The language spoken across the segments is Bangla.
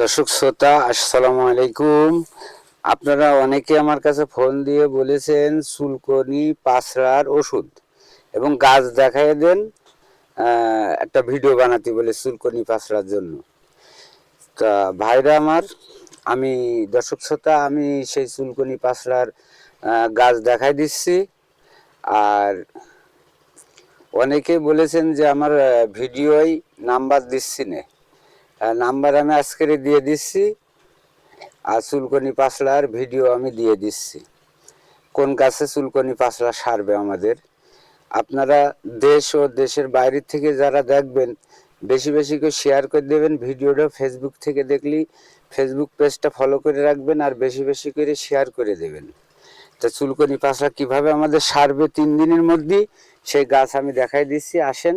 দর্শক শ্রোতা, আসসালামু আলাইকুম। আপনারা অনেকে আমার কাছে ফোন দিয়ে বলেছেন চুলকনি পাঁচড়ার ওষুধ এবং গাছ দেখায় দেন, একটা ভিডিও বানাতে বলে চুলকনি পাঁচড়ার জন্য। তা ভাইরা আমার, আমি দর্শক শ্রোতা, আমি সেই চুলকনি পাঁচড়ার গাছ দেখাই দিচ্ছি। আর অনেকেই বলেছেন যে আমার ভিডিওই নাম্বার দিচ্ছি না। নাম্বার আমি আজকের দিয়ে দিচ্ছি, আর চুলকনি পাঁচড়ার ভিডিও আমি দিয়ে দিচ্ছি। কোন গাছে চুলকনি পাঁচড়া সারবে আমাদের। আপনারা দেশ ও দেশের বাইরের থেকে যারা দেখবেন, বেশি বেশি করে শেয়ার করে দেবেন। ভিডিওটা ফেসবুক থেকে দেখলি ফেসবুক পেজটা ফলো করে রাখবেন, আর বেশি বেশি করে শেয়ার করে দেবেন। তা চুলকনি পাঁচড়া কীভাবে আমাদের সারবে 3 দিনের মধ্যেই, সেই গাছ আমি দেখাই দিচ্ছি। আসেন,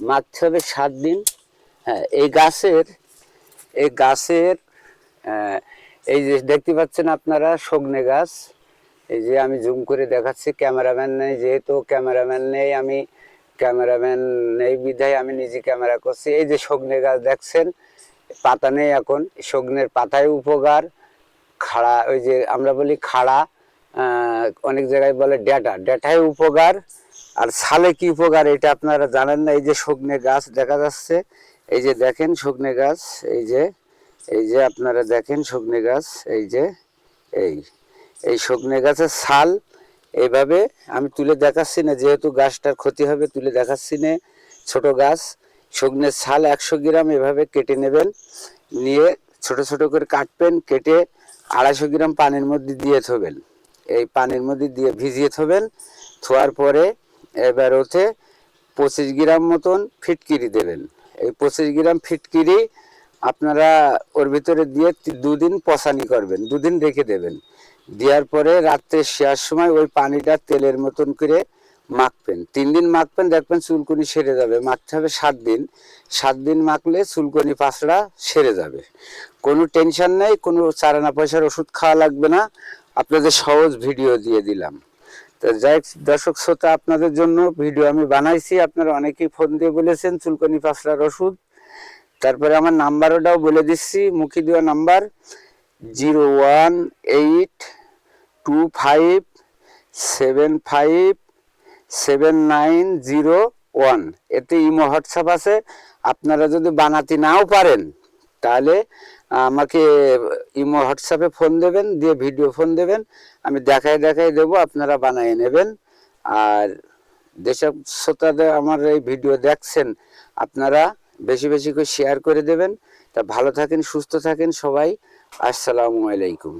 মারতে হবে 7 দিন। হ্যাঁ, এই গাছের এই যে দেখতে পাচ্ছেন আপনারা, সজনে গাছ। এই যে আমি জুম করে দেখাচ্ছি, ক্যামেরাম্যান নেই, যেহেতু ক্যামেরাম্যান নেই, আমি ক্যামেরাম্যান নেই বিধায় আমি নিজে ক্যামেরা করছি। এই যে সজনে গাছ দেখছেন, পাতা নেই এখন। সজনের পাতায় উপকার, খাড়া, ওই যে আমরা বলি খাড়া, অনেক জায়গায় বলে ডেটায় উপকার। আর ছালে কি উপকার এটা আপনারা জানেন না। এই যে সজনে গাছ দেখা যাচ্ছে, এই যে দেখেন সজনে গাছ, এই যে আপনারা দেখেন সজনে গাছ, এই এই সজনে গাছের ছাল এইভাবে আমি তুলে দেখাচ্ছি না, যেহেতু গাছটার ক্ষতি হবে, তুলে দেখাচ্ছি না। ছোট গাছ, সজনের ছাল 100 গ্রাম এভাবে কেটে নেবেন, নিয়ে ছোট ছোট করে কাটবেন, কেটে 250 গ্রাম পানির মধ্যে দিয়ে থবেন। এই পানির মধ্যে দিয়ে ভিজিয়ে থবেন। থোয়ার পরে এবার ওতে 25 গ্রাম মতন ফিটকিরি দেবেন। এই 25 গ্রাম ফিটকিরি আপনারা ওর ভিতরে দিয়ে 2 দিন পচানি করবেন, 2 দিন রেখে দেবেন। দেওয়ার পরে রাত্রে শোয়ার সময় ওই পানিটা তেলের মতন করে মাখবেন। 3 দিন মাখবেন, দেখবেন চুলকনি সেরে যাবে। মাখতে হবে 7 দিন। 7 দিন মাখলে চুলকনি পাঁচড়া সেরে যাবে। কোনো টেনশন নেই, কোনো চারানা পয়সার ওষুধ খাওয়া লাগবে না। আপনাদের সহজ ভিডিও দিয়ে দিলাম। তো যাই দর্শক শ্রোতা, আপনাদের জন্য ভিডিও আমি বানাইছি। আপনারা অনেকেই ফোন দিয়ে বলেছেন চুলকনি পাঁচড়ার ওষুধ। তারপরে আমার নাম্বারটাও বলে দিচ্ছি, মুখে দেওয়া নাম্বার 01825757901। এতে ইমো হোয়াটসঅ্যাপ আছে। আপনারা যদি বানাতে নাও পারেন, তাহলে আমাকে ইমো হোয়াটসঅ্যাপে ফোন দেবেন, দিয়ে ভিডিও ফোন দেবেন, আমি দেখাই দেবো, আপনারা বানিয়ে নেবেন। আর যেসব শ্রোতাদের আমার এই ভিডিও দেখছেন, আপনারা বেশি বেশি করে শেয়ার করে দেবেন। তা ভালো থাকেন, সুস্থ থাকেন সবাই। আসসালামু আলাইকুম।